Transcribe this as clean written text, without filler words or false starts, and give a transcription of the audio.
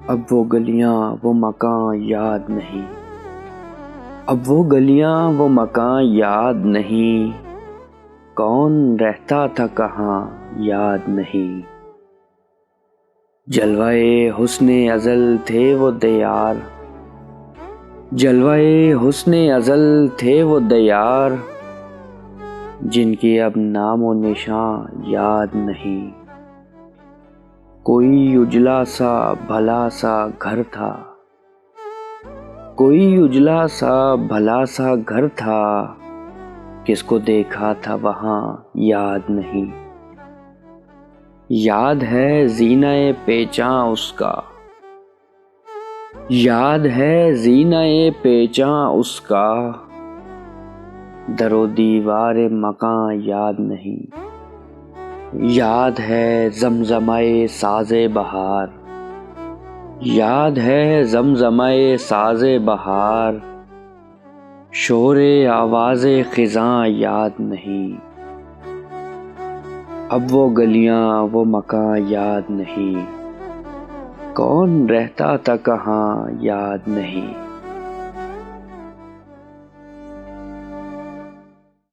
اب وہ گلیاں وہ مکان یاد نہیں، اب وہ گلیاں وہ مکان یاد نہیں، کون رہتا تھا کہاں یاد نہیں۔ جلوۂ حسن ازل تھے وہ دیار، جلوۂ حسن ازل تھے وہ دیار، جن کے اب نام و نشاں یاد نہیں۔ کوئی اجلا سا بھلا سا گھر تھا، کوئی اجلا سا بھلا سا گھر تھا، کس کو دیکھا تھا وہاں یاد نہیں۔ یاد ہے زینہ پیچاں اس کا، یاد ہے زینہ پیچاں اس کا، در و دیوار مکاں یاد نہیں۔ یاد ہے زمزمۂ ساز بہار، یاد ہے زمزمۂ ساز بہار، شور آواز خزاں یاد نہیں۔ اب وہ گلیاں وہ مکان یاد نہیں، کون رہتا تھا کہاں یاد نہیں۔